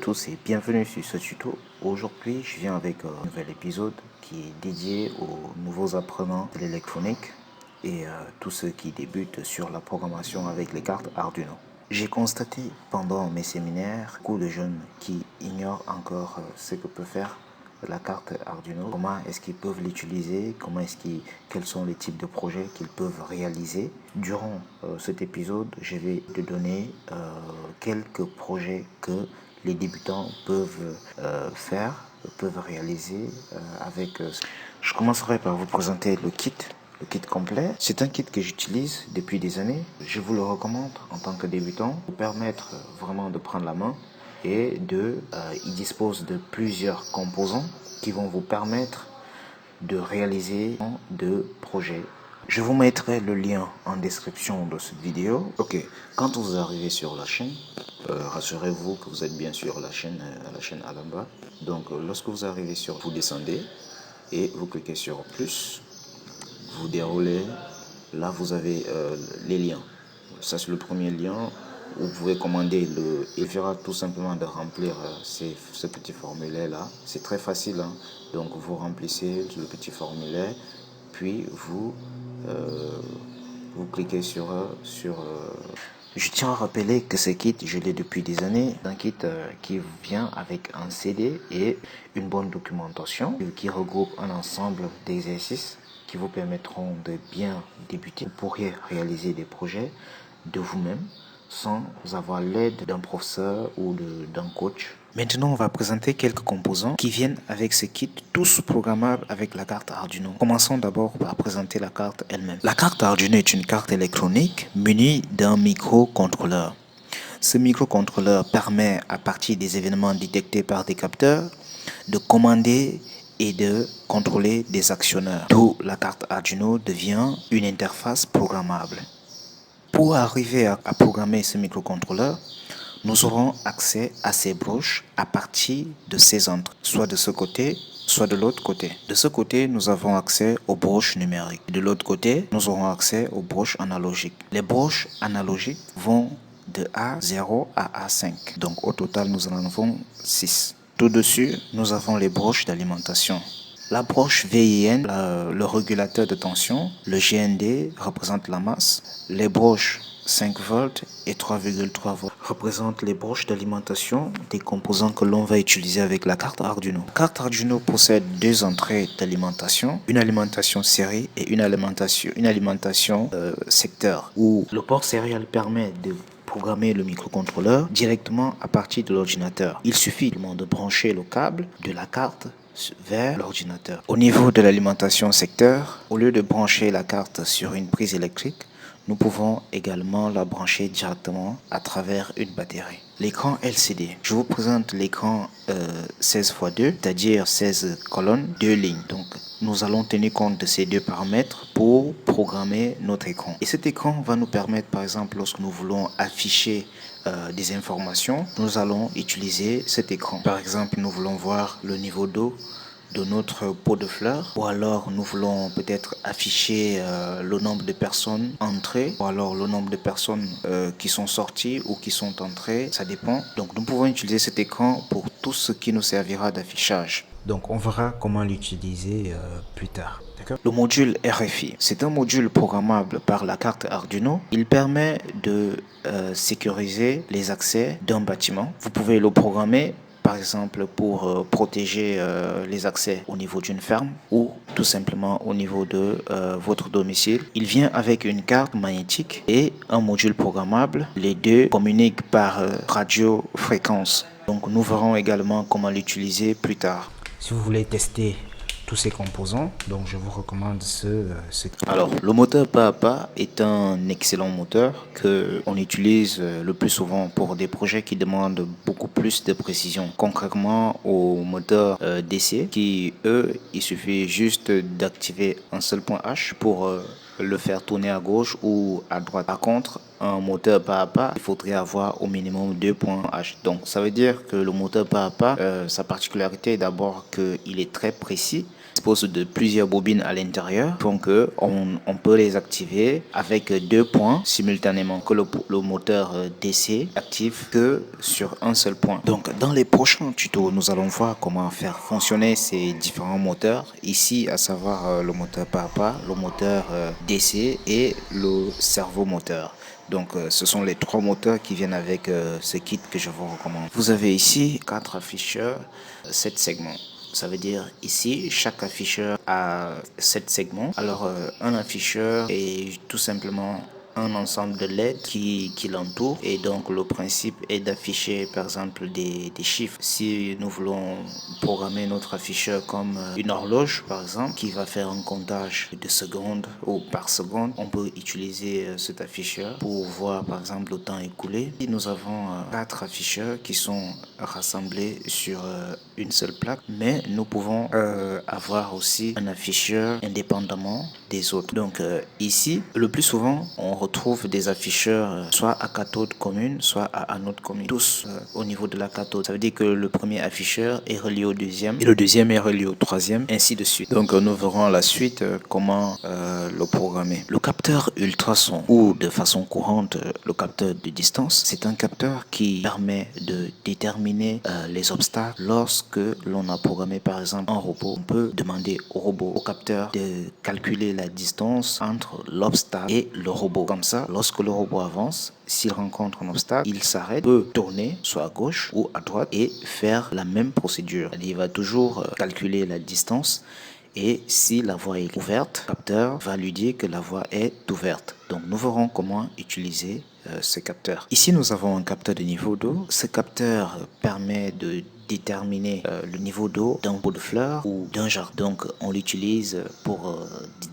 tous et bienvenue sur ce tuto. Aujourd'hui, je viens avec un nouvel épisode qui est dédié aux nouveaux apprenants de l'électronique et tous ceux qui débutent sur la programmation avec les cartes Arduino. J'ai constaté pendant mes séminaires beaucoup de jeunes qui ignorent encore ce que peut faire la carte Arduino, comment est-ce qu'ils peuvent l'utiliser, quels sont les types de projets qu'ils peuvent réaliser. Durant cet épisode, je vais te donner quelques projets que les débutants peuvent peuvent réaliser avec. Je commencerai par vous présenter le kit complet. C'est un kit que j'utilise depuis des années. Je vous le recommande en tant que débutant pour permettre vraiment de prendre la main et il dispose de plusieurs composants qui vont vous permettre de réaliser de projets. Je vous mettrai le lien en description de cette vidéo. Ok, quand vous arrivez sur la chaîne, rassurez-vous que vous êtes bien sur la chaîne à la bas. Donc lorsque vous arrivez vous descendez et vous cliquez sur plus, vous déroulez, là vous avez les liens. Ça c'est le premier lien. Vous pouvez commander il suffira tout simplement de remplir ce petit formulaire là. C'est très facile, hein? Donc vous remplissez le petit formulaire, puis vous cliquez sur. Je tiens à rappeler que ce kit, je l'ai depuis des années. Un kit qui vient avec un CD et une bonne documentation qui regroupe un ensemble d'exercices qui vous permettront de bien débuter. Vous pourrez réaliser des projets de vous-même sans avoir l'aide d'un professeur ou d'un coach. Maintenant, on va présenter quelques composants qui viennent avec ce kit, tous programmables avec la carte Arduino. Commençons d'abord par présenter la carte elle-même. La carte Arduino est une carte électronique munie d'un microcontrôleur. Ce microcontrôleur permet, à partir des événements détectés par des capteurs, de commander et de contrôler des actionneurs. D'où la carte Arduino devient une interface programmable. Pour arriver à programmer ce microcontrôleur, nous aurons accès à ces broches à partir de ces entrées, soit de ce côté, soit de l'autre côté. De ce côté, nous avons accès aux broches numériques. De l'autre côté, nous aurons accès aux broches analogiques. Les broches analogiques vont de A0 à A5. Donc au total, nous en avons 6. Tout dessus, nous avons les broches d'alimentation. La broche VIN, le régulateur de tension, le GND représente la masse, les broches 5 volts et 3,3 volts représentent les broches d'alimentation des composants que l'on va utiliser avec la carte Arduino. La carte Arduino possède deux entrées d'alimentation, une alimentation série et une alimentation secteur, où le port sérial permet de programmer le microcontrôleur directement à partir de l'ordinateur. Il suffit de brancher le câble de la carte vers l'ordinateur. Au niveau de l'alimentation secteur, au lieu de brancher la carte sur une prise électrique, nous pouvons également la brancher directement à travers une batterie. L'écran LCD. Je vous présente l'écran 16x2, c'est-à-dire 16 colonnes, 2 lignes. Donc, nous allons tenir compte de ces deux paramètres pour programmer notre écran. Et cet écran va nous permettre, par exemple, lorsque nous voulons afficher des informations, nous allons utiliser cet écran. Par exemple, nous voulons voir le niveau d'eau de notre pot de fleurs, ou alors nous voulons peut-être afficher le nombre de personnes entrées, ou alors le nombre de personnes qui sont sorties ou qui sont entrées, ça dépend. Donc nous pouvons utiliser cet écran pour tout ce qui nous servira d'affichage. Donc on verra comment l'utiliser plus tard. Le module RFI, c'est un module programmable par la carte Arduino. Il permet de sécuriser les accès d'un bâtiment. Vous pouvez le programmer par exemple pour protéger les accès au niveau d'une ferme ou tout simplement au niveau de votre domicile. Il vient avec une carte magnétique et un module programmable. Les deux communiquent par radiofréquence. Donc nous verrons également comment l'utiliser plus tard. Si vous voulez tester tous ces composants, donc je vous recommande ce. Alors, le moteur pas à pas est un excellent moteur que on utilise le plus souvent pour des projets qui demandent beaucoup plus de précision. Concrètement au moteur DC qui, eux, il suffit juste d'activer un seul point H pour le faire tourner à gauche ou à droite. Par contre, un moteur pas à pas, il faudrait avoir au minimum 2 points H. Donc ça veut dire que le moteur pas à pas, sa particularité est d'abord qu'il est très précis, dispose de plusieurs bobines à l'intérieur, donc on peut les activer avec 2 points simultanément, que le moteur DC active que sur un seul point. Donc dans les prochains tutos, nous allons voir comment faire fonctionner ces différents moteurs ici, à savoir le moteur pas à pas, le moteur DC et le servomoteur. Donc ce sont les 3 moteurs qui viennent avec ce kit que je vous recommande. Vous avez ici 4 afficheurs, 7 segments. Ça veut dire ici, chaque afficheur a 7 segments. Alors, un afficheur est tout simplement un ensemble de lettres qui l'entourent, et donc le principe est d'afficher par exemple des chiffres. Si nous voulons programmer notre afficheur comme une horloge par exemple qui va faire un comptage de secondes ou par seconde, on peut utiliser cet afficheur pour voir par exemple le temps écoulé. Et nous avons 4 afficheurs qui sont rassemblés sur une seule plaque, mais nous pouvons avoir aussi un afficheur indépendamment des autres. Donc ici, le plus souvent, on retrouve des afficheurs soit à cathode commune, soit à anode commune, tous au niveau de la cathode. Ça veut dire que le premier afficheur est relié au deuxième et le deuxième est relié au troisième, ainsi de suite. Donc nous verrons à la suite comment le programmer. Le capteur ultrason, ou de façon courante le capteur de distance, c'est un capteur qui permet de déterminer les obstacles. Lorsque l'on a programmé par exemple un robot, on peut demander au robot, au capteur, de calculer la distance entre l'obstacle et le robot. Comme ça, lorsque le robot avance, s'il rencontre un obstacle, il s'arrête, peut tourner soit à gauche ou à droite et faire la même procédure. Il va toujours calculer la distance, et si la voie est ouverte, le capteur va lui dire que la voie est ouverte. Donc nous verrons comment utiliser ce capteur. Ici nous avons un capteur de niveau d'eau. Ce capteur permet de déterminer le niveau d'eau d'un pot de fleurs ou d'un jardin. Donc on l'utilise pour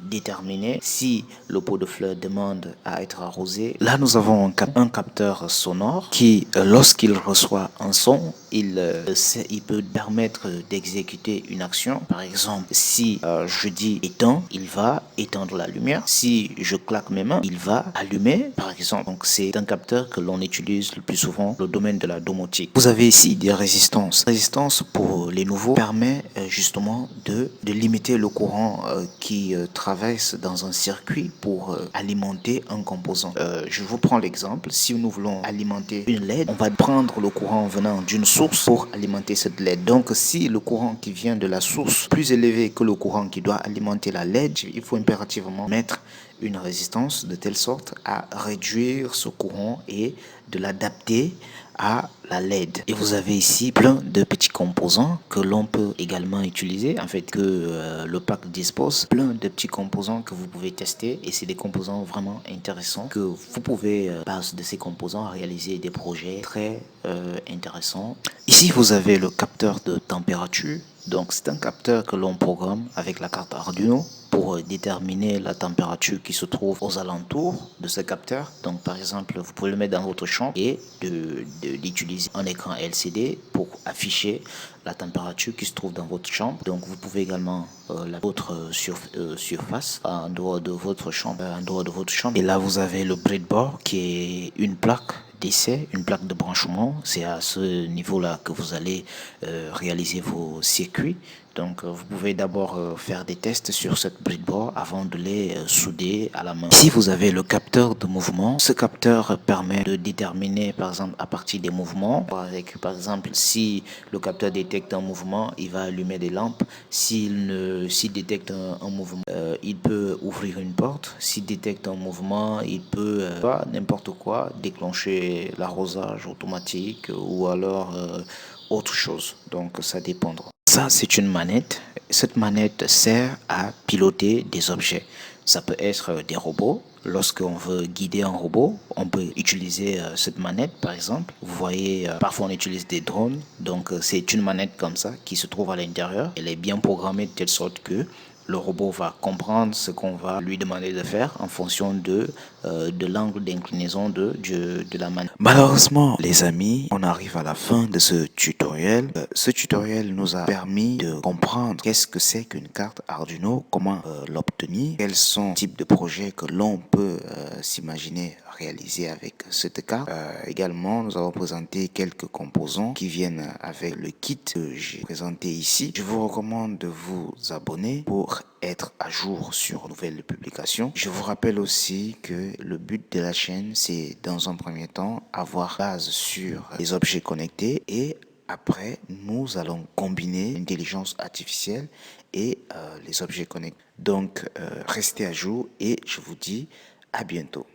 déterminer si le pot de fleurs demande à être arrosé. Là nous avons un capteur sonore qui, lorsqu'il reçoit un son, il peut permettre d'exécuter une action. Par exemple, si je dis éteins, il va éteindre la lumière. Si je claque mes mains, il va allumer, par exemple. Donc c'est un capteur que l'on utilise le plus souvent dans le domaine de la domotique. Vous avez ici des résistances. Résistance, pour les nouveaux, permet justement de limiter le courant qui traverse dans un circuit pour alimenter un composant. Je vous prends l'exemple. Si nous voulons alimenter une LED, on va prendre le courant venant d'une source pour alimenter cette LED. Donc si le courant qui vient de la source est plus élevé que le courant qui doit alimenter la LED, il faut impérativement mettre une résistance de telle sorte à réduire ce courant et de l'adapter à la LED. Et vous avez ici plein de petits composants que l'on peut également utiliser, en fait que le pack dispose plein de petits composants que vous pouvez tester, et c'est des composants vraiment intéressants que vous pouvez base de ces composants réaliser des projets très intéressants. Ici vous avez le capteur de température. Donc c'est un capteur que l'on programme avec la carte Arduino pour déterminer la température qui se trouve aux alentours de ce capteur. Donc par exemple, vous pouvez le mettre dans votre chambre et d'utiliser un écran LCD pour afficher la température qui se trouve dans votre chambre. Donc vous pouvez également l'autre surface en dehors de votre chambre, Et là vous avez le breadboard qui est une plaque d'essai, une plaque de branchement. C'est à ce niveau-là que vous allez réaliser vos circuits. Donc vous pouvez d'abord faire des tests sur cette breadboard avant de les souder à la main. Ici vous avez le capteur de mouvement. Ce capteur permet de déterminer par exemple à partir des mouvements. Par exemple, si le capteur détecte un mouvement, il va allumer des lampes. S'il détecte un mouvement, il peut ouvrir une porte. S'il détecte un mouvement, il peut n'importe quoi, déclencher l'arrosage automatique ou alors autre chose. Donc ça dépendra. Ça, c'est une manette. Cette manette sert à piloter des objets. Ça peut être des robots. Lorsqu'on veut guider un robot, on peut utiliser cette manette, par exemple. Vous voyez, parfois on utilise des drones. Donc, c'est une manette comme ça qui se trouve à l'intérieur. Elle est bien programmée de telle sorte que Le robot va comprendre ce qu'on va lui demander de faire en fonction de l'angle d'inclinaison de la manette. Malheureusement, les amis, on arrive à la fin de ce tutoriel. Ce tutoriel nous a permis de comprendre qu'est-ce que c'est qu'une carte Arduino, comment l'obtenir, quels sont les types de projets que l'on peut s'imaginer réaliser avec cette carte. Également, nous avons présenté quelques composants qui viennent avec le kit que j'ai présenté ici. Je vous recommande de vous abonner pour être à jour sur nouvelles publications. Je vous rappelle aussi que le but de la chaîne, c'est dans un premier temps avoir base sur les objets connectés et après, nous allons combiner l'intelligence artificielle et les objets connectés. Donc, restez à jour et je vous dis à bientôt.